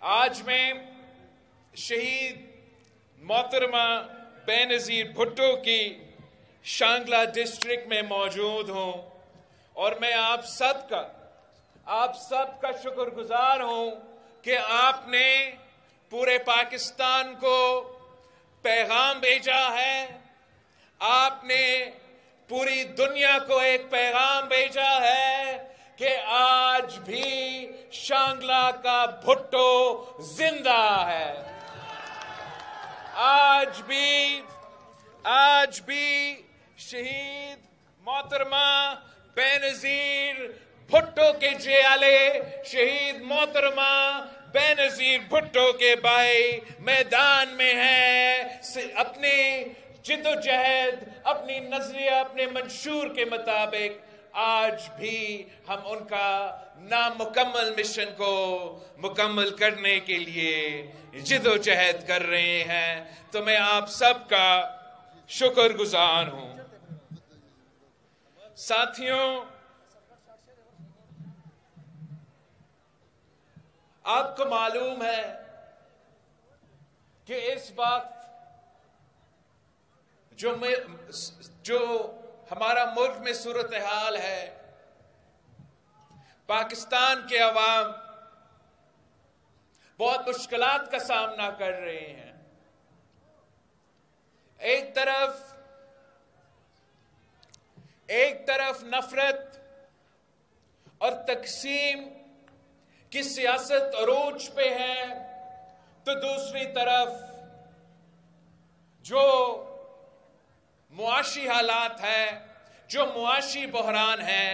آج میں شہید محترمہ بینظیر بھٹو کی شانگلہ ڈسٹرکٹ میں موجود ہوں اور میں آپ سب کا شکر گزار ہوں کہ آپ نے پورے پاکستان کو پیغام بھیجا ہے. آپ نے پوری دنیا کو ایک پیغام بھیجا ہے کہ آج بھی شانگلہ کا بھٹو زندہ ہے. آج بھی شہید محترمہ بینظیر بھٹو کے جیالے شہید محترمہ بینظیر بھٹو کے بھائی میدان میں ہیں. اپنی جد و جہد، اپنی نظریہ، اپنے منشور کے مطابق آج بھی ہم ان کا نامکمل مشن کو مکمل کرنے کے لیے جد و جہد کر رہے ہیں. تو میں آپ سب کا شکر گزار ہوں. ساتھیوں، آپ کو معلوم ہے کہ اس وقت جو ہمارا ملک میں صورتحال ہے، پاکستان کے عوام بہت مشکلات کا سامنا کر رہے ہیں. ایک طرف نفرت اور تقسیم کی سیاست عروج پہ ہے، تو دوسری طرف جو معاشی حالات ہیں، جو معاشی بحران ہے،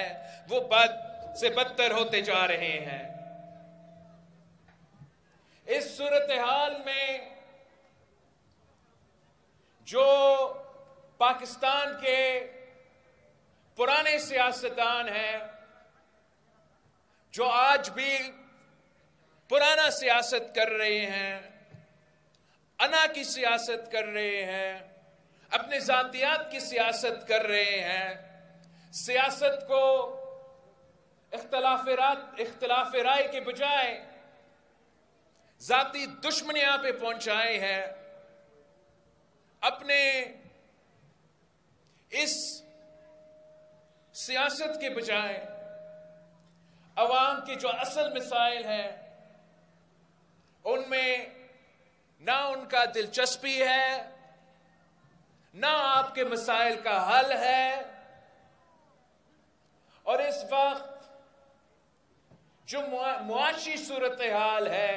وہ بد سے بدتر ہوتے جا رہے ہیں. اس صورتحال میں جو پاکستان کے پرانے سیاستدان ہیں، جو آج بھی پرانا سیاست کر رہے ہیں، انا کی سیاست کر رہے ہیں، اپنے ذاتیات کی سیاست کر رہے ہیں، سیاست کو اختلاف رائے کے بجائے ذاتی دشمنیاں پہ پہنچائے ہیں، اپنے اس سیاست کے بجائے عوام کے جو اصل مسائل ہیں ان میں نہ ان کا دلچسپی ہے، نہ آپ کے مسائل کا حل ہے. اور اس وقت جو معاشی صورتحال ہے،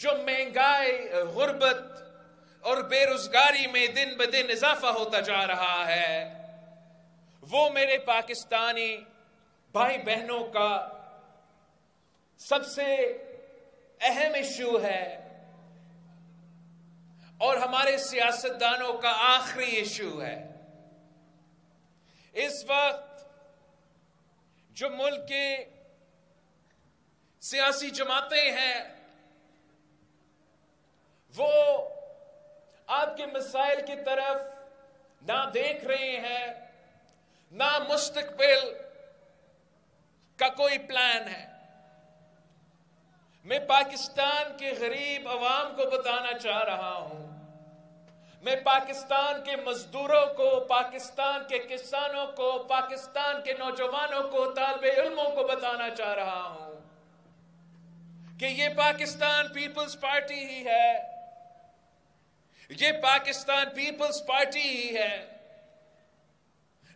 جو مہنگائی، غربت اور بے روزگاری میں دن بدن اضافہ ہوتا جا رہا ہے، وہ میرے پاکستانی بھائی بہنوں کا سب سے اہم ایشو ہے اور ہمارے سیاستدانوں کا آخری ایشو ہے. اس وقت جو ملک کے سیاسی جماعتیں ہیں وہ آپ کے مسائل کی طرف نہ دیکھ رہے ہیں، نہ مستقبل کا کوئی پلان ہے. میں پاکستان کے غریب عوام کو بتانا چاہ رہا ہوں، میں پاکستان کے مزدوروں کو، پاکستان کے کسانوں کو، پاکستان کے نوجوانوں کو، طالب علموں کو بتانا چاہ رہا ہوں کہ یہ پاکستان پیپلز پارٹی ہی ہے، یہ پاکستان پیپلز پارٹی ہی ہے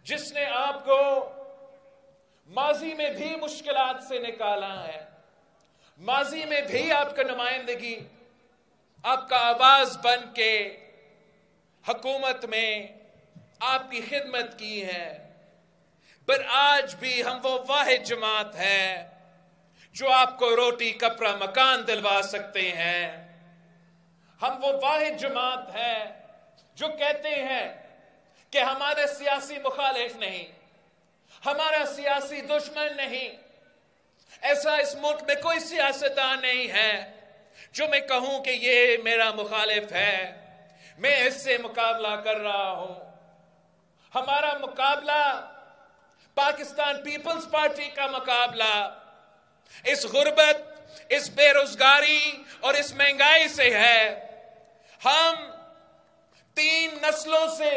جس نے آپ کو ماضی میں بھی مشکلات سے نکالا ہے، ماضی میں بھی آپ کا نمائندگی، آپ کا آواز بن کے حکومت میں آپ کی خدمت کی ہے. پر آج بھی ہم وہ واحد جماعت ہے جو آپ کو روٹی کپڑا مکان دلوا سکتے ہیں. ہم وہ واحد جماعت ہے جو کہتے ہیں کہ ہمارا سیاسی مخالف نہیں، ہمارا سیاسی دشمن نہیں. ایسا اس ملک میں کوئی سیاستدان نہیں ہے جو میں کہوں کہ یہ میرا مخالف ہے، میں اس سے مقابلہ کر رہا ہوں. ہمارا مقابلہ پاکستان پیپلز پارٹی کا مقابلہ اس غربت اس بے روزگاری اور اس مہنگائی سے ہے۔ ہم تین نسلوں سے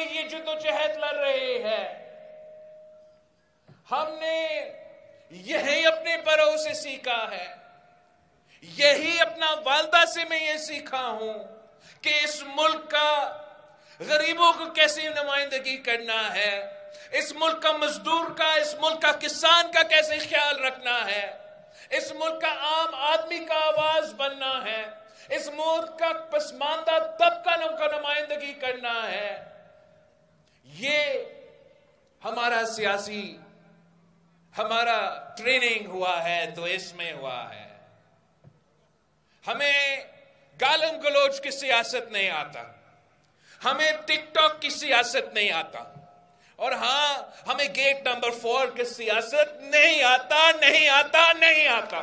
یہ جدوجہد لڑ رہے ہیں۔ ہم نے یہی اپنے بڑوں سے سیکھا ہے، یہی اپنا والدہ سے میں یہ سیکھا ہوں کہ اس ملک کا غریبوں کو کیسے نمائندگی کرنا ہے، اس ملک کا مزدور کا، اس ملک کا کسان کا کیسے خیال رکھنا ہے، اس ملک کا عام آدمی کا آواز بننا ہے، اس ملک کا پسماندہ طبقہ کا نمائندگی کرنا ہے۔ یہ ہمارا ٹریننگ ہوا ہے تو اس میں ہوا ہے۔ ہمیں گالم گلوچ کی سیاست نہیں آتا، ہمیں ٹک ٹاک کی سیاست نہیں آتا، اور ہاں ہمیں گیٹ نمبر 4 کی سیاست نہیں آتا۔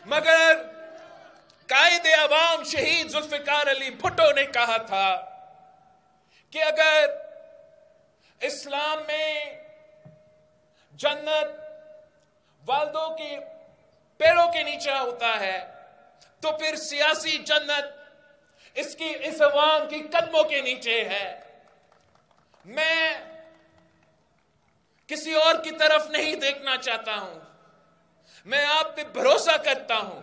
مگر قائد عوام شہید ذوالفقار علی بھٹو نے کہا تھا کہ اگر اسلام میں جنت والدوں کے پیروں کے نیچے ہوتا ہے تو پھر سیاسی جنت اس عوام کی قدموں کے نیچے ہے۔ میں کسی اور کی طرف نہیں دیکھنا چاہتا ہوں، میں آپ پہ بھروسہ کرتا ہوں،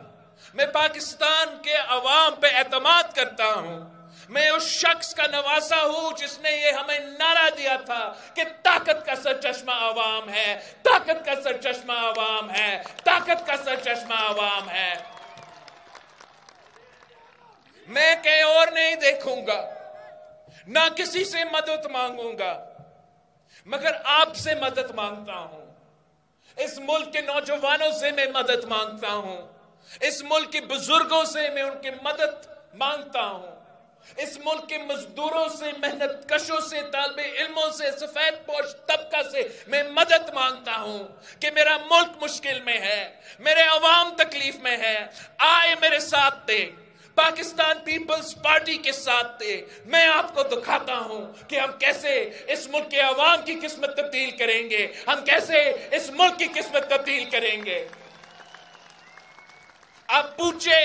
میں پاکستان کے عوام پہ اعتماد کرتا ہوں، میں اس شخص کا نواسا ہوں جس نے یہ ہمیں نعرہ دیا تھا کہ طاقت کا سرچشمہ عوام ہے، طاقت کا سرچشمہ عوام ہے، طاقت کا سرچشمہ عوام ہے۔ میں کہیں اور نہیں دیکھوں گا، نہ کسی سے مدد مانگوں گا، مگر آپ سے مدد مانگتا ہوں، اس ملک کے نوجوانوں سے میں مدد مانگتا ہوں، اس ملک کے بزرگوں سے میں ان کی مدد مانگتا ہوں، اس ملک کے مزدوروں سے، محنت کشوں سے، طالب علموں سے، سفید پوش طبقہ سے میں مدد مانگتا ہوں کہ میرا ملک مشکل میں ہے، میرے عوام تکلیف میں ہے، آئے میرے ساتھ دے، پاکستان پیپلز پارٹی کے ساتھ دے۔ میں آپ کو دکھاتا ہوں کہ ہم کیسے اس ملک کے عوام کی قسمت تبدیل کریں گے، ہم کیسے اس ملک کی قسمت تبدیل کریں گے۔ آپ پوچھے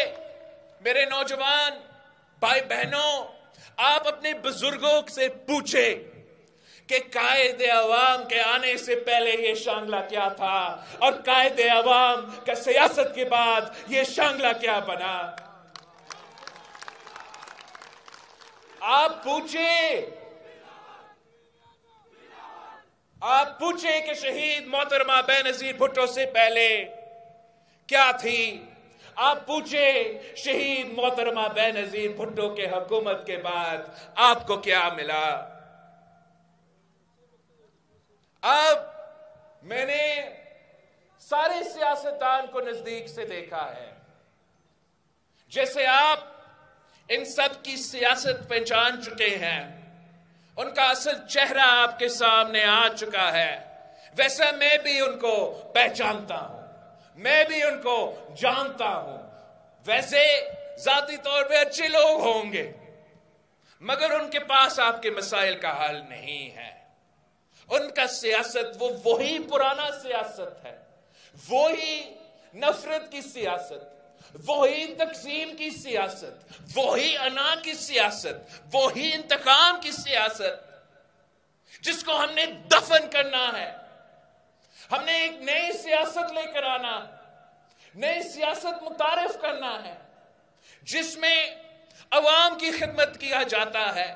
میرے نوجوان بھائی بہنوں، آپ اپنے بزرگوں سے پوچھے کہ قائد عوام کے آنے سے پہلے یہ شانگلہ کیا تھا اور قائد عوام کا سیاست کے بعد یہ شانگلہ کیا بنا۔ آپ پوچھے کہ شہید محترمہ بے نظیر بھٹو سے پہلے کیا تھی، آپ پوچھے شہید محترمہ بے نظیر بھٹو کے حکومت کے بعد آپ کو کیا ملا۔ اب میں نے سارے سیاستدان کو نزدیک سے دیکھا ہے، جیسے آپ ان سب کی سیاست پہچان چکے ہیں، ان کا اصل چہرہ آپ کے سامنے آ چکا ہے، ویسا میں بھی ان کو پہچانتا ہوں، میں بھی ان کو جانتا ہوں۔ ویسے ذاتی طور پہ اچھے لوگ ہوں گے، مگر ان کے پاس آپ کے مسائل کا حل نہیں ہے۔ ان کا سیاست وہی پرانا سیاست ہے، وہی نفرت کی سیاست، وہی تقسیم کی سیاست، وہی انا کی سیاست، وہی انتقام کی سیاست جس کو ہم نے دفن کرنا ہے۔ ہم نے ایک نئی سیاست لے کر آنا، نئی سیاست متعارف کرنا ہے جس میں عوام کی خدمت کیا جاتا ہے،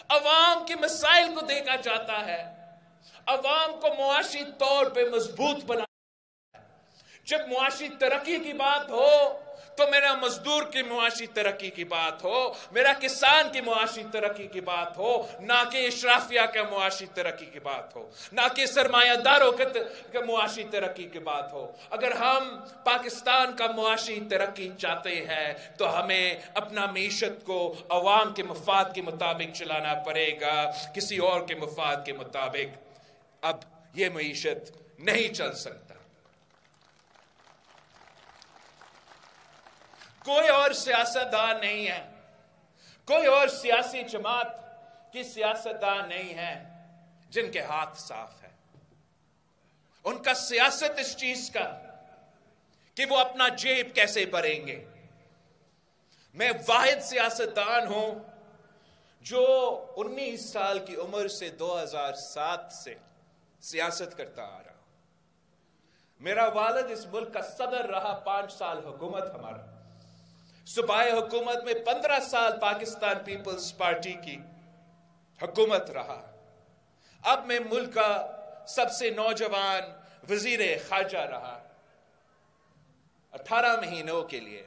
عوام کے مسائل کو دیکھا جاتا ہے، عوام کو معاشی طور پہ مضبوط بنا۔ جب معاشی ترقی کی بات ہو تو میرا مزدور کی معاشی ترقی کی بات ہو، میرا کسان کی معاشی ترقی کی بات ہو، نہ کہ اشرافیہ کا معاشی ترقی کی بات ہو، نہ کہ سرمایہ داروں کے معاشی ترقی کی بات ہو۔ اگر ہم پاکستان کا معاشی ترقی چاہتے ہیں تو ہمیں اپنا معیشت کو عوام کے مفاد کے مطابق چلانا پڑے گا، کسی اور کے مفاد کے مطابق اب یہ معیشت نہیں چل سکتا۔ کوئی اور سیاستدان نہیں ہے، کوئی اور سیاسی جماعت کی سیاستدان نہیں ہے جن کے ہاتھ صاف ہے، ان کا سیاست اس چیز کا کہ وہ اپنا جیب کیسے بھریں گے۔ میں واحد سیاستدان ہوں جو 19 سال کی عمر سے 2007 سے سیاست کرتا آ رہا ہوں۔ میرا والد اس ملک کا صدر رہا، 5 سال حکومت ہمارا، صوبائی حکومت میں 15 سال پاکستان پیپلز پارٹی کی حکومت رہا۔ اب میں ملک کا سب سے نوجوان وزیر خارجہ رہا 18 مہینوں کے لیے۔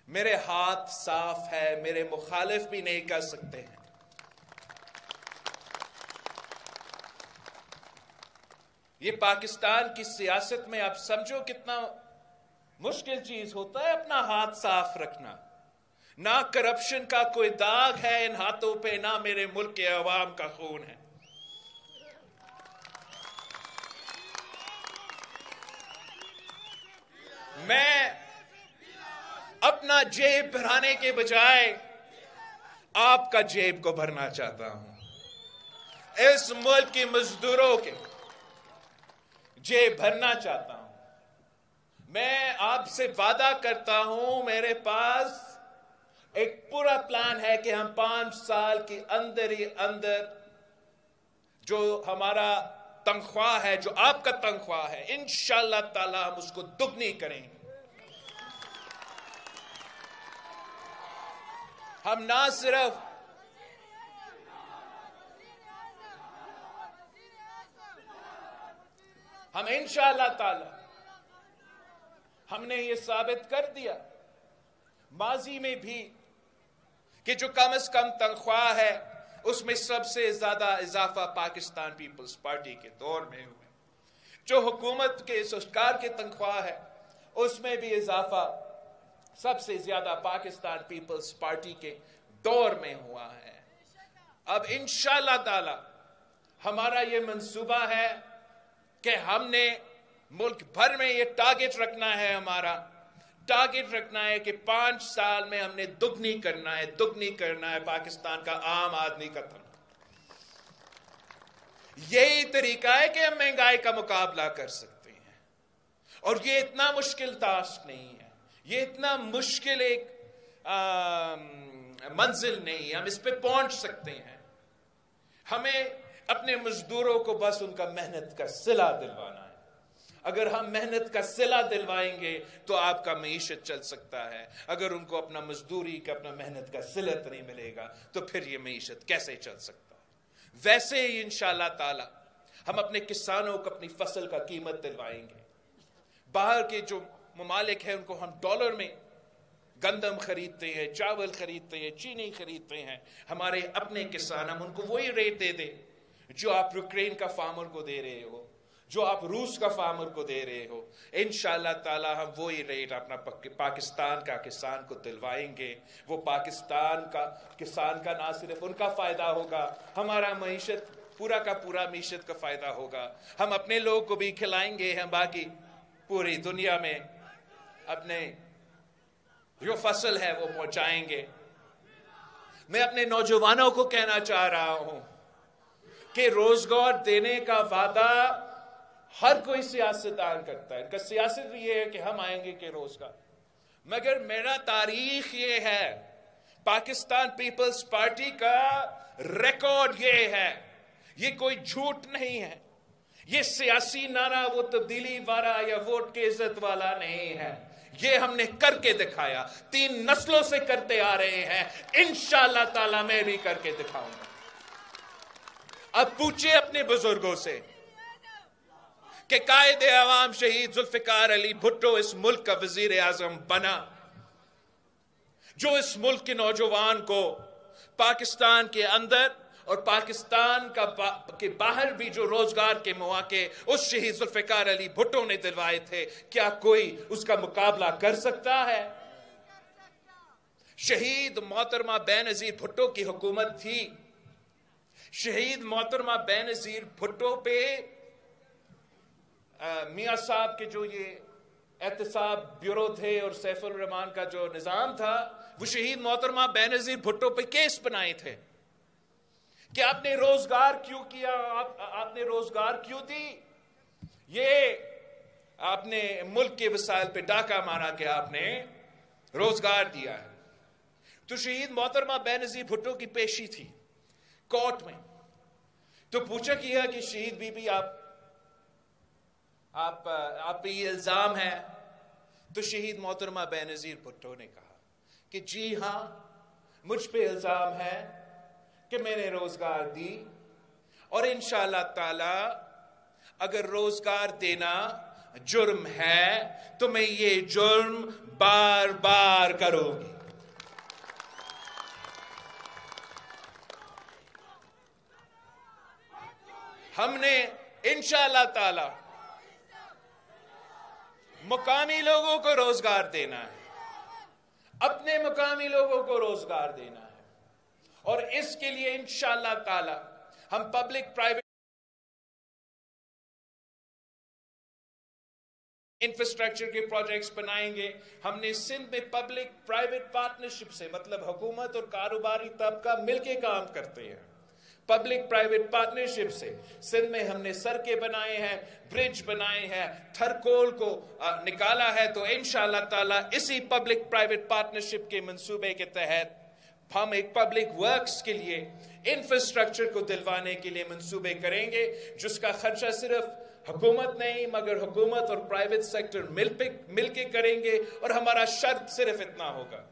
میرے ہاتھ صاف ہے، میرے مخالف بھی نہیں کر سکتے ہیں۔ یہ پاکستان کی سیاست میں آپ سمجھو کتنا مشکل چیز ہوتا ہے اپنا ہاتھ صاف رکھنا۔ نہ کرپشن کا کوئی داغ ہے ان ہاتھوں پہ، نہ میرے ملک کے عوام کا خون ہے۔ میں اپنا جیب بھرانے کے بجائے آپ کا جیب کو بھرنا چاہتا ہوں، اس ملک کی مزدوروں کے جیب بھرنا چاہتا ہوں۔ میں آپ سے وعدہ کرتا ہوں، میرے پاس ایک پورا پلان ہے کہ ہم 5 سال کے اندر ہی اندر جو ہمارا تنخواہ ہے، جو آپ کا تنخواہ ہے، انشاءاللہ تعالی ہم اس کو دگنی کریں گے۔ ہم نہ صرف ہم انشاءاللہ تعالی ہم نے یہ ثابت کر دیا ماضی میں بھی کہ جو کم از کم تنخواہ ہے اس میں سب سے زیادہ اضافہ پاکستان پیپلز پارٹی کے دور میں ہوا۔ جو حکومت کے سرکار کی تنخواہ ہے اس میں بھی اضافہ سب سے زیادہ پاکستان پیپلز پارٹی کے دور میں ہوا ہے۔ اب انشاءاللہ تعالی ہمارا یہ منصوبہ ہے کہ ہم نے ملک بھر میں یہ ٹارگٹ رکھنا ہے، ہمارا ٹارگٹ رکھنا ہے کہ 5 سال میں ہم نے دگنی کرنا ہے پاکستان کا عام آدمی کا تنخواہ۔ یہی طریقہ ہے کہ ہم مہنگائی کا مقابلہ کر سکتے ہیں، اور یہ اتنا مشکل ٹاسک نہیں ہے، یہ اتنا مشکل ایک منزل نہیں ہے، ہم اس پہ پہنچ سکتے ہیں۔ ہمیں اپنے مزدوروں کو بس ان کا محنت کا صلہ دلوانا ہے۔ اگر ہم محنت کا صلہ دلوائیں گے تو آپ کا معیشت چل سکتا ہے۔ اگر ان کو اپنا مزدوری کا، اپنا محنت کا صلت نہیں ملے گا تو پھر یہ معیشت کیسے چل سکتا ہے؟ ویسے ہی انشاءاللہ تعالی ہم اپنے کسانوں کو اپنی فصل کا قیمت دلوائیں گے۔ باہر کے جو ممالک ہیں ان کو ہم ڈالر میں گندم خریدتے ہیں، چاول خریدتے ہیں، چینی خریدتے ہیں۔ ہمارے اپنے کسان، ہم ان کو وہی ریٹ دے دیں جو آپ یوکرین کا فارمر کو دے رہے ہو، جو آپ روس کا فارمر کو دے رہے ہو۔ انشاءاللہ تعالی ہم وہی ریٹ اپنا پاکستان کا کسان کو دلوائیں گے۔ وہ پاکستان کا کسان کا نہ صرف ان کا فائدہ ہوگا، ہمارا معیشت پورا کا پورا معیشت کا فائدہ ہوگا۔ ہم اپنے لوگ کو بھی کھلائیں گے، ہم باقی پوری دنیا میں اپنے جو فصل ہے وہ پہنچائیں گے۔ میں اپنے نوجوانوں کو کہنا چاہ رہا ہوں کہ روزگار دینے کا وعدہ ہر کوئی سیاستدان کرتا ہے، ان کا سیاست یہ ہے کہ ہم آئیں گے کہ روزگار، مگر میرا تاریخ یہ ہے، پاکستان پیپلز پارٹی کا ریکارڈ یہ ہے، یہ کوئی جھوٹ نہیں ہے، یہ سیاسی نعرہ وہ تبدیلی والا یا ووٹ کے عزت والا نہیں ہے، یہ ہم نے کر کے دکھایا، 3 نسلوں سے کرتے آ رہے ہیں، انشاءاللہ تعالی میں بھی کر کے دکھاؤں گا۔ اب پوچھیں اپنے بزرگوں سے کہ قائد عوام شہید ذوالفقار علی بھٹو اس ملک کا وزیر اعظم بنا، جو اس ملک کے نوجوان کو پاکستان کے اندر اور پاکستان کے باہر بھی جو روزگار کے مواقع اس شہید ذوالفقار علی بھٹو نے دلوائے تھے، کیا کوئی اس کا مقابلہ کر سکتا ہے؟ شہید محترمہ بے نظیر بھٹو کی حکومت تھی، شہید محترمہ بے نظیر بھٹو پہ میاں صاحب کے جو یہ احتساب بیورو تھے اور سیف الرحمان کا جو نظام تھا، وہ شہید محترمہ بے نظیر بھٹو پہ کیس بنائے تھے۔ کہ آپ نے روزگار کیوں کیا، آپ نے روزگار کیوں دی؟ یہ آپ نے ملک کے وسائل پہ ڈاکہ مارا کہ آپ نے روزگار دیا ہے۔ تو شہید محترمہ بے نظیر بھٹو کی پیشی تھی کورٹ میں، تو پوچھا کیا کہ شہید بی بی آپ پہ یہ الزام ہے؟ تو شہید محترمہ بے نظیر بھٹو نے کہا کہ جی ہاں، مجھ پہ الزام ہے کہ میں نے روزگار دی، اور انشاءاللہ تعالی اگر روزگار دینا جرم ہے تو میں یہ جرم بار بار کروں گی۔ ہم نے انشاءاللہ تعالی مقامی لوگوں کو روزگار دینا ہے، اپنے مقامی لوگوں کو روزگار دینا ہے، اور اس کے لیے انشاءاللہ تعالی ہم پبلک پرائیویٹ انفراسٹرکچر کے پروجیکٹس بنائیں گے۔ ہم نے سندھ میں پبلک پرائیویٹ پارٹنرشپ سے، مطلب حکومت اور کاروباری طبقہ مل کے کام کرتے ہیں، پبلک پرائیویٹ پارٹنرشپ سے سندھ میں ہم نے سڑکیں بنائے ہیں، برج بنائے ہیں، تھرکول کو نکالا ہے۔ تو انشاءاللہ تعالی اسی پبلک پرائیویٹ پارٹنرشپ کے منصوبے کے تحت ہم ایک پبلک ورکس کے لیے انفراسٹرکچر کو دلوانے کے لیے منصوبے کریں گے، جس کا خرچہ صرف حکومت نہیں مگر حکومت اور پرائیویٹ سیکٹر مل کے کریں گے، اور ہمارا شرط صرف اتنا ہوگا۔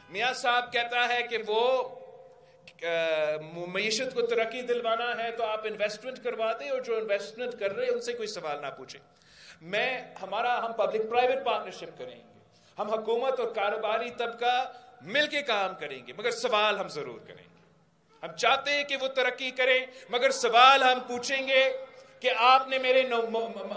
میاں صاحب کہتا ہے کہ وہ معیشت کو ترقی دلوانا ہے تو آپ انویسٹمنٹ کروا دیں، اور جو انویسٹمنٹ کر رہے ہیں ان سے کوئی سوال نہ پوچھیں۔ ہم پبلک پرائیویٹ پارٹنرشپ کریں گے، ہم حکومت اور کاروباری طبقہ مل کے کام کریں گے، مگر سوال ہم ضرور کریں گے۔ ہم چاہتے ہیں کہ وہ ترقی کریں، مگر سوال ہم پوچھیں گے کہ آپ نے میرے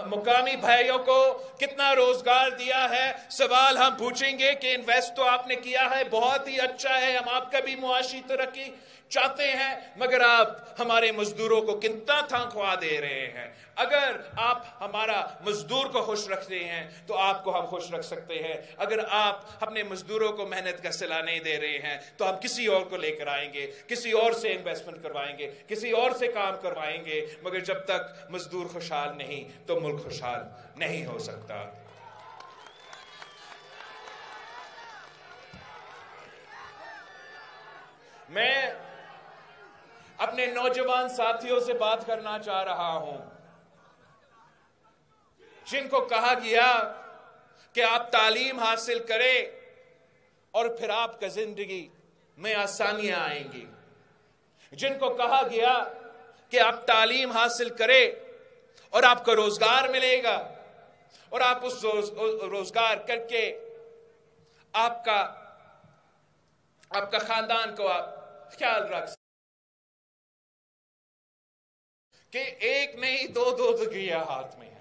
مقامی بھائیوں کو کتنا روزگار دیا ہے۔ سوال ہم پوچھیں گے کہ انویسٹ تو آپ نے کیا ہے، بہت ہی اچھا ہے، ہم آپ کا بھی معاشی ترقی چاہتے ہیں، مگر آپ ہمارے مزدوروں کو کتنا تنخواہ دے رہے ہیں۔ اگر آپ ہمارا مزدور کو خوش رکھتے ہیں تو آپ کو ہم خوش رکھ سکتے ہیں، اگر آپ اپنے مزدوروں کو محنت کا صلہ نہیں دے رہے ہیں تو ہم کسی اور کو لے کر آئیں گے، کسی اور سے انویسٹمنٹ کروائیں گے، کسی اور سے کام کروائیں گے، مگر جب تک مزدور خوشحال نہیں تو ملک خوشحال نہیں ہو سکتا۔ میں اپنے نوجوان ساتھیوں سے بات کرنا چاہ رہا ہوں جن کو کہا گیا کہ آپ تعلیم حاصل کریں اور پھر آپ کا زندگی میں آسانیاں آئیں گی، جن کو کہا گیا کہ آپ تعلیم حاصل کریں اور آپ کو روزگار ملے گا، اور آپ اس روزگار کر کے آپ کا خاندان کو آپ خیال رکھ سکتے، کہ ایک نہیں دو ڈگریاں ہاتھ میں ہیں،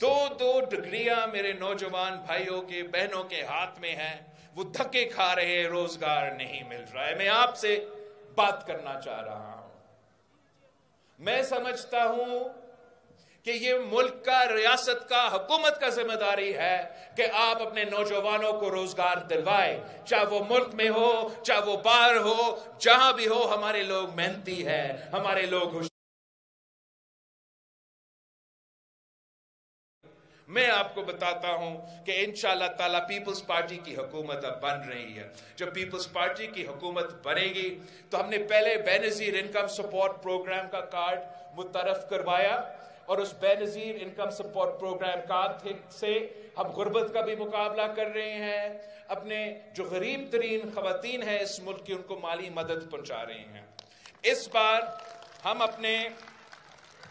دو ڈگریاں میرے نوجوان بھائیوں کے بہنوں کے ہاتھ میں ہیں، وہ دھکے کھا رہے ہیں، روزگار نہیں مل رہا ہے۔ میں آپ سے بات کرنا چاہ رہا ہوں۔ میں سمجھتا ہوں کہ یہ ملک کا، ریاست کا، حکومت کا ذمہ داری ہے کہ آپ اپنے نوجوانوں کو روزگار دلوائے، چاہے وہ ملک میں ہو، چاہے وہ باہر ہو، جہاں بھی ہو۔ ہمارے لوگ محنتی ہیں، ہمارے لوگ میں آپ کو بتاتا ہوں کہ انشاءاللہ تعالی پیپلز پارٹی کی حکومت اب بن رہی ہے۔ جب پیپلز پارٹی کی حکومت بنے گی تو ہم نے پہلے بے نظیر انکم سپورٹ پروگرام کا کارڈ متعارف کروایا، اور اس بے نظیر انکم سپورٹ پروگرام کارڈ سے ہم غربت کا بھی مقابلہ کر رہے ہیں، اپنے جو غریب ترین خواتین ہیں اس ملک کی ان کو مالی مدد پہنچا رہے ہیں۔ اس بار ہم اپنے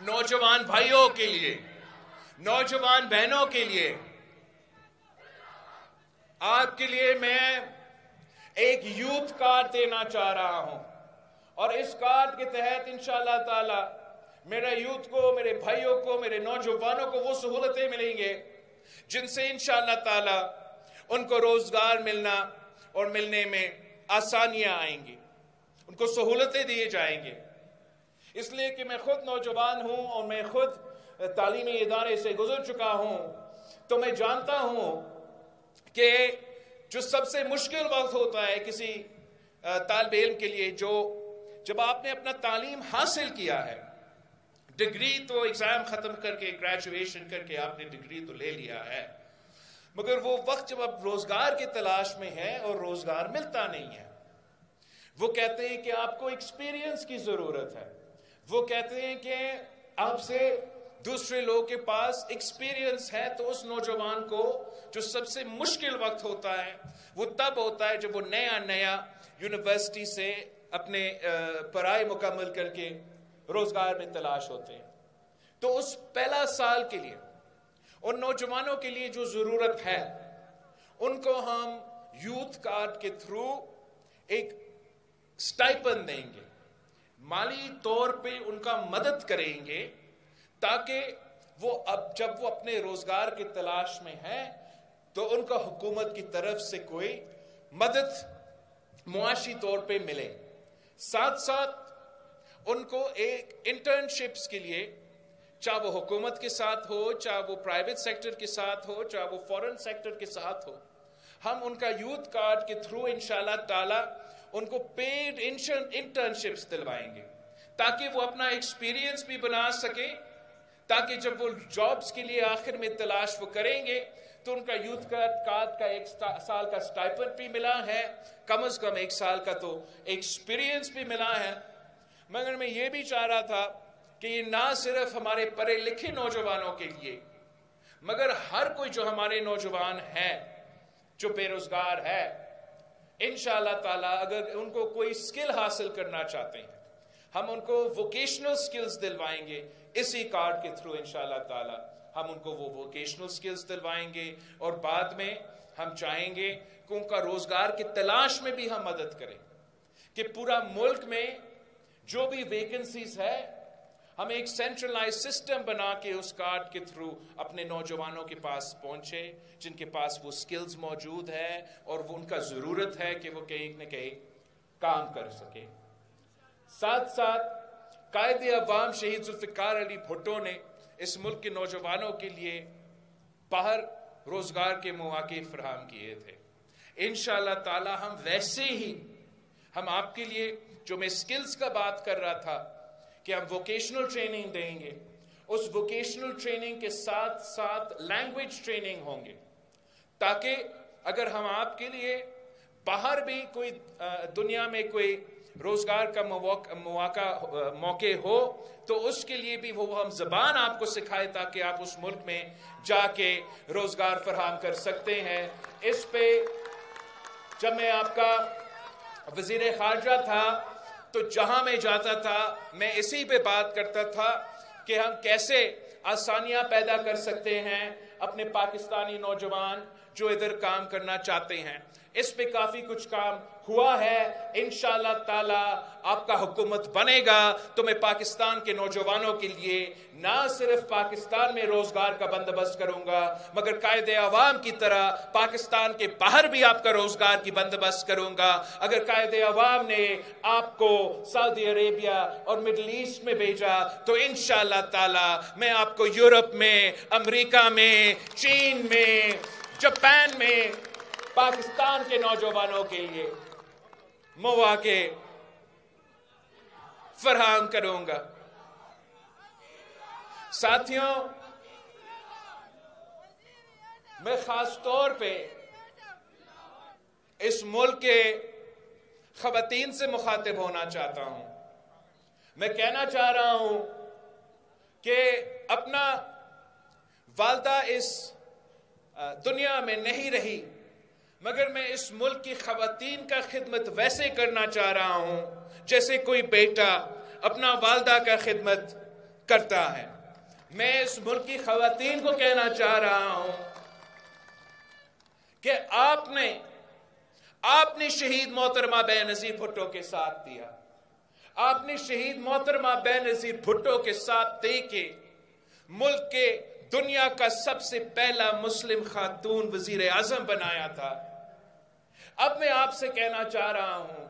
نوجوان بھائیوں کے لیے، نوجوان بہنوں کے لیے، آپ کے لیے میں ایک یوتھ کارڈ دینا چاہ رہا ہوں، اور اس کارڈ کے تحت انشاءاللہ تعالی میرے یوتھ کو، میرے بھائیوں کو، میرے نوجوانوں کو وہ سہولتیں ملیں گے جن سے انشاءاللہ تعالی ان کو روزگار ملنا اور ملنے میں آسانیاں آئیں گی، ان کو سہولتیں دیے جائیں گے۔ اس لیے کہ میں خود نوجوان ہوں اور میں خود تعلیمی ادارے سے گزر چکا ہوں، تو میں جانتا ہوں کہ جو سب سے مشکل وقت ہوتا ہے کسی طالب علم کے لیے، جو جب آپ نے اپنا تعلیم حاصل کیا ہے، ڈگری تو ایگزام ختم کر کے گریجویشن کر کے آپ نے ڈگری تو لے لیا ہے، مگر وہ وقت جب آپ روزگار کی تلاش میں ہیں اور روزگار ملتا نہیں ہے، وہ کہتے ہیں کہ آپ کو ایکسپیرینس کی ضرورت ہے، وہ کہتے ہیں کہ آپ سے دوسرے لوگوں کے پاس ایکسپیرینس ہے، تو اس نوجوان کو جو سب سے مشکل وقت ہوتا ہے وہ تب ہوتا ہے جب وہ نیا یونیورسٹی سے اپنے پڑھائی مکمل کر کے روزگار میں تلاش ہوتے ہیں۔ تو اس پہلا سال کے لیے ان نوجوانوں کے لیے جو ضرورت ہے، ان کو ہم یوتھ کارڈ کے تھرو ایک سٹائپن دیں گے، مالی طور پہ ان کا مدد کریں گے، تاکہ وہ اب جب وہ اپنے روزگار کی تلاش میں ہیں تو ان کو حکومت کی طرف سے کوئی مدد معاشی طور پہ ملے۔ ساتھ ساتھ ان کو ایک انٹرنشپس کے لیے، چاہے وہ حکومت کے ساتھ ہو، چاہے وہ پرائیویٹ سیکٹر کے ساتھ ہو، چاہے وہ فورن سیکٹر کے ساتھ ہو، ہم ان کا یوتھ کارڈ کے تھرو انشاءاللہ تعالی ان کو پیڈ انٹرنشپس دلوائیں گے، تاکہ وہ اپنا ایکسپیرینس بھی بنا سکے، تاکہ جب وہ جابز کے لیے آخر میں تلاش وہ کریں گے تو ان کا یوتھ کارڈ کا 1 سال کا سٹائپنڈ بھی ملا ہے، کم از کم 1 سال کا تو ایکسپیرینس بھی ملا ہے۔ مگر میں یہ بھی چاہ رہا تھا کہ یہ نہ صرف ہمارے پڑھے لکھے نوجوانوں کے لیے، مگر ہر کوئی جو ہمارے نوجوان ہے جو بے روزگار ہے، انشاءاللہ تعالیٰ اگر ان کو کوئی سکل حاصل کرنا چاہتے ہیں، ہم ان کو ووکیشنل سکلز دلوائیں گے اسی کارڈ کے تھرو۔ انشاءاللہ تعالیٰ ہم ان کو وہ ووکیشنل سکلز دلوائیں گے، اور بعد میں ہم چاہیں گے کہ ان کا روزگار کی تلاش میں بھی ہم مدد کریں، کہ پورا ملک میں جو بھی ویکنسیز ہے ہم ایک سینٹرلائز سسٹم بنا کے اس کارڈ کے تھرو اپنے نوجوانوں کے پاس پہنچے، جن کے پاس وہ سکلز موجود ہے اور وہ ان کا ضرورت ہے کہ وہ کہیں نہ کہیں کام کر سکے۔ ساتھ ساتھ قائد عوام شہید ذوالفقار علی بھٹو نے اس ملک کے نوجوانوں کے لیے باہر روزگار کے مواقع فراہم کیے تھے۔ انشاءاللہ تعالی ہم ویسے ہی ہم آپ کے لیے، جو میں سکلز کا بات کر رہا تھا کہ ہم ووکیشنل ٹریننگ دیں گے، اس ووکیشنل ٹریننگ کے ساتھ ساتھ لینگویج ٹریننگ ہوں گے، تاکہ اگر ہم آپ کے لیے باہر بھی کوئی دنیا میں کوئی روزگار کا موقع ہو تو اس کے لیے بھی وہ ہم زبان آپ کو سکھائے، تاکہ آپ اس ملک میں جا کے روزگار فراہم کر سکتے ہیں۔ اس پہ جب میں آپ کا وزیر خارجہ تھا تو جہاں میں جاتا تھا میں اسی پہ بات کرتا تھا کہ ہم کیسے آسانیاں پیدا کر سکتے ہیں اپنے پاکستانی نوجوان جو ادھر کام کرنا چاہتے ہیں۔ اس پہ کافی کچھ کام ہوا ہے۔ انشاءاللہ تعالی آپ کا حکومت بنے گا تو میں پاکستان کے نوجوانوں کے لیے نہ صرف پاکستان میں روزگار کا بندوبست کروں گا، مگر قائد عوام کی طرح پاکستان کے باہر بھی آپ کا روزگار کی بندوبست کروں گا۔ اگر قائد عوام نے آپ کو سعودی عربیہ اور مڈل ایسٹ میں بھیجا تو انشاءاللہ تعالی میں آپ کو یورپ میں، امریکہ میں، چین میں، جاپان میں پاکستان کے نوجوانوں کے لیے مواقع فراہم کروں گا۔ ساتھیوں، میں خاص طور پہ اس ملک کے خواتین سے مخاطب ہونا چاہتا ہوں۔ میں کہنا چاہ رہا ہوں کہ اپنا والدہ اس دنیا میں نہیں رہی، مگر میں اس ملک کی خواتین کا خدمت ویسے کرنا چاہ رہا ہوں جیسے کوئی بیٹا اپنا والدہ کا خدمت کرتا ہے۔ میں اس ملک کی خواتین کو کہنا چاہ رہا ہوں کہ آپ نے شہید محترمہ بے نظیر بھٹو کے ساتھ دیا، آپ نے شہید محترمہ بے نظیر بھٹو کے ساتھ دے کے ملک کے دنیا کا سب سے پہلا مسلم خاتون وزیر اعظم بنایا تھا۔ اب میں آپ سے کہنا چاہ رہا ہوں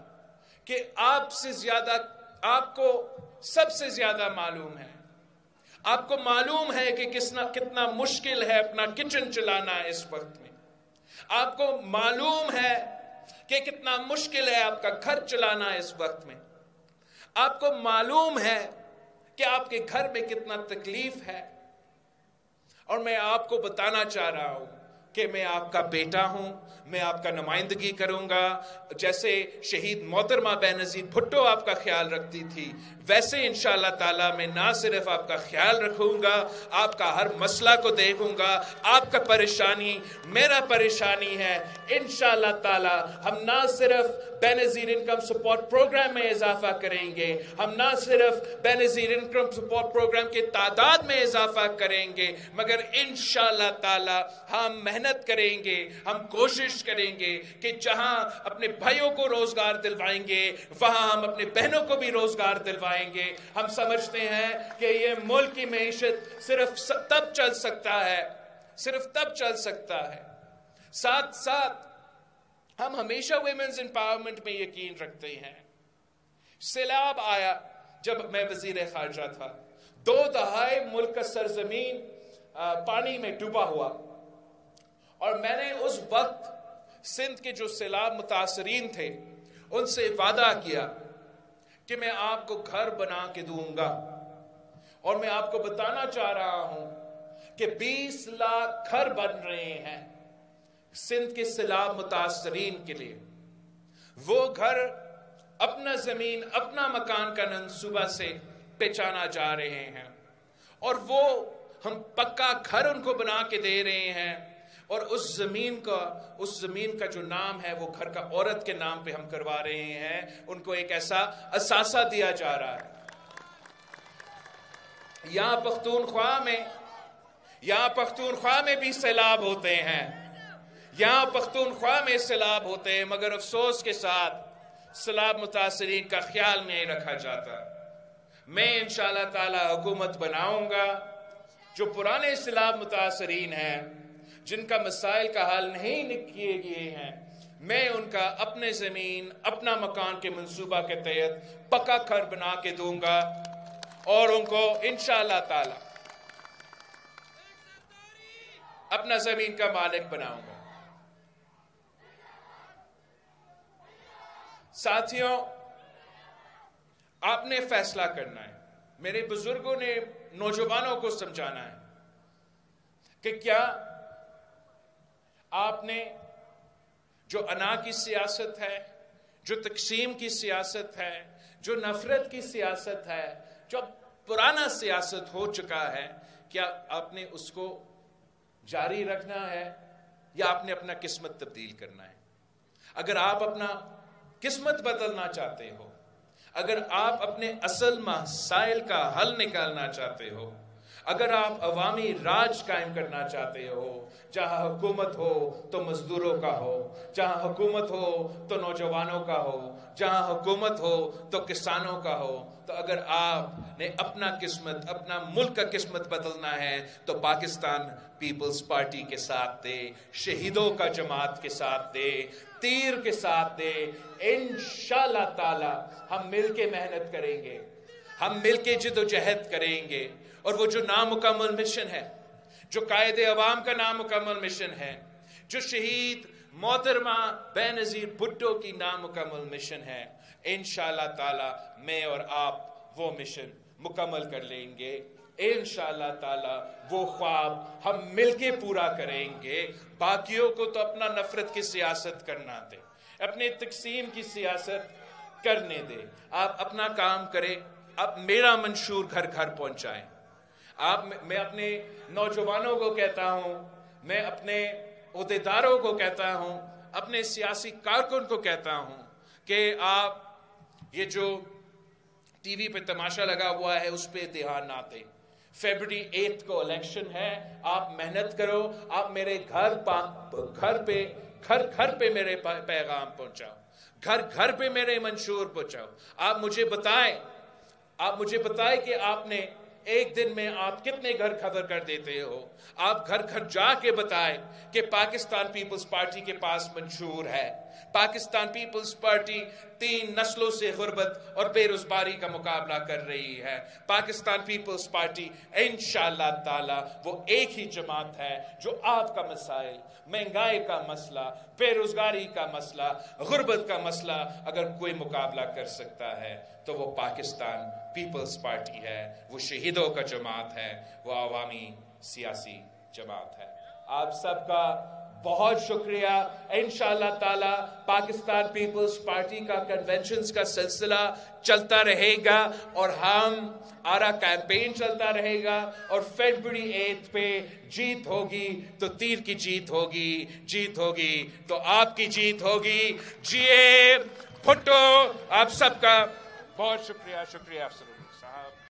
کہ آپ کو سب سے زیادہ معلوم ہے، آپ کو معلوم ہے کہ کتنا مشکل ہے اپنا کچن چلانا اس وقت میں، آپ کو معلوم ہے کہ کتنا مشکل ہے آپ کا گھر چلانا اس وقت میں، آپ کو معلوم ہے کہ آپ کے گھر میں کتنا تکلیف ہے، اور میں آپ کو بتانا چاہ رہا ہوں کہ میں آپ کا بیٹا ہوں، میں آپ کا نمائندگی کروں گا۔ جیسے شہید محترمہ بینظیر بھٹو آپ کا خیال رکھتی تھی، ویسے انشاءاللہ تعالیٰ میں نہ صرف آپ کا خیال رکھوں گا، آپ کا ہر مسئلہ کو دیکھوں گا۔ آپ کا پریشانی میرا پریشانی ہے۔ انشاءاللہ تعالیٰ ہم نہ صرف بینظیر انکم سپورٹ پروگرام میں اضافہ کریں گے، ہم نہ صرف بینظیر انکم سپورٹ پروگرام کی تعداد میں اضافہ کریں گے، مگر انشاءاللہ تعالیٰ ہم محنت کریں گے، ہم کوشش کریں گے کہ جہاں اپنے بھائیوں کو روزگار دلوائیں گے، وہاں ہم اپنے بہنوں کو بھی روزگار دلوائیں گے۔ ہم سمجھتے ہیں کہ یہ ملک کی معیشت صرف تب چل سکتا ہے، ساتھ ساتھ ہم ہمیشہ ویمنز امپاورمنٹ میں یقین رکھتے ہیں۔ سیلاب آیا جب میں وزیر خارجہ تھا، 2 دہائے ملک کا سرزمین پانی میں ڈوبا ہوا، اور میں نے اس وقت سندھ کے جو سیلاب متاثرین تھے ان سے وعدہ کیا کہ میں آپ کو گھر بنا کے دوں گا، اور میں آپ کو بتانا چاہ رہا ہوں کہ 20 لاکھ گھر بن رہے ہیں سندھ کے سیلاب متاثرین کے لیے۔ وہ گھر اپنا زمین، اپنا مکان کا منصوبہ سے پہچانا جا رہے ہیں، اور وہ ہم پکا گھر ان کو بنا کے دے رہے ہیں، اور اس زمین کا جو نام ہے وہ گھر کا عورت کے نام پہ ہم کروا رہے ہیں۔ ان کو ایک ایسا اثاثہ دیا جا رہا ہے۔ یہاں پختونخوا میں بھی سیلاب ہوتے ہیں، یہاں پختونخوا میں سیلاب ہوتے ہیں، مگر افسوس کے ساتھ سیلاب متاثرین کا خیال نہیں رکھا جاتا۔ میں انشاءاللہ تعالی حکومت بناؤں گا، جو پرانے سیلاب متاثرین ہیں جن کا مسائل کا حل نہیں کیے گئے ہیں، میں ان کا اپنے زمین، اپنا مکان کے منصوبہ کے تحت پکا گھر بنا کے دوں گا، اور ان کو انشاءاللہ تعالی اپنا زمین کا مالک بناؤں گا۔ ساتھیوں، آپ نے فیصلہ کرنا ہے، میرے بزرگوں نے نوجوانوں کو سمجھانا ہے کہ کیا آپ نے جو انا کی سیاست ہے، جو تقسیم کی سیاست ہے، جو نفرت کی سیاست ہے، جو پرانا سیاست ہو چکا ہے، کیا آپ نے اس کو جاری رکھنا ہے یا آپ نے اپنا قسمت تبدیل کرنا ہے؟ اگر آپ اپنا قسمت بدلنا چاہتے ہو، اگر آپ اپنے اصل مسائل کا حل نکالنا چاہتے ہو، اگر آپ عوامی راج قائم کرنا چاہتے ہو، جہاں حکومت ہو تو مزدوروں کا ہو، جہاں حکومت ہو تو نوجوانوں کا ہو، جہاں حکومت ہو تو کسانوں کا ہو، تو اگر آپ نے اپنا قسمت، اپنا ملک کا قسمت بدلنا ہے تو پاکستان پیپلز پارٹی کے ساتھ دے، شہیدوں کا جماعت کے ساتھ دے، تیر کے ساتھ دے۔ انشاءاللہ تعالی ہم مل کے محنت کریں گے، ہم مل کے جد و جہد کریں گے، اور وہ جو نامکمل مشن ہے، جو قائد عوام کا نامکمل مشن ہے، جو شہید محترمہ بینظیر بھٹو کی نامکمل مشن ہے، انشاءاللہ تعالی میں اور آپ وہ مشن مکمل کر لیں گے۔ انشاءاللہ تعالی وہ خواب ہم مل کے پورا کریں گے۔ باقیوں کو تو اپنا نفرت کی سیاست کرنا دے، اپنے تقسیم کی سیاست کرنے دے۔ آپ اپنا کام کریں، آپ میرا منشور گھر گھر پہنچائیں۔ میں اپنے نوجوانوں کو کہتا ہوں، میں اپنے عہدیداروں کو کہتا ہوں، اپنے سیاسی کارکن کو کہتا ہوں کہ آپ یہ جو ٹی وی پہ تماشا لگا ہوا ہے اس پہ دھیان نہ دیں۔ فیبرری 8 کو الیکشن ہے، آپ محنت کرو، آپ میرے گھر پہ میرے پیغام پہنچاؤ، گھر گھر پہ میرے منشور پہنچاؤ۔ آپ مجھے بتائیں کہ آپ نے ایک دن میں آپ کتنے گھر کور کر دیتے ہو؟ آپ گھر گھر جا کے بتائیں کہ پاکستان پیپلز پارٹی کے پاس منشور ہے. پاکستان پیپلز پارٹی 3 نسلوں سے غربت اور بے روزگاری کا مقابلہ کر رہی ہے. پاکستان پیپلز پارٹی انشاءاللہ تعالی وہ ایک ہی جماعت ہے جو آپ کا مسائل، مہنگائی کا مسئلہ، بے روزگاری کا مسئلہ، غربت کا مسئلہ اگر کوئی مقابلہ کر سکتا ہے تو وہ پاکستان پیپلز پارٹی ہے، وہ شہیدوں کا جماعت ہے، وہ عوامی سیاسی جماعت ہے. آپ سب کا بہت شکریہ. انشاءاللہ تعالی پاکستان پیپلز پارٹی کا کنونشنز کا سلسلہ چلتا رہے گا اور ہمارا کیمپین چلتا رہے گا اور فیبرری 8 پہ جیت ہوگی تو تیر کی جیت ہوگی، جیت ہوگی تو آپ کی جیت ہوگی. جیے بھٹو. آپ سب کا بہت شکریہ. شکریہ افسر صاحب.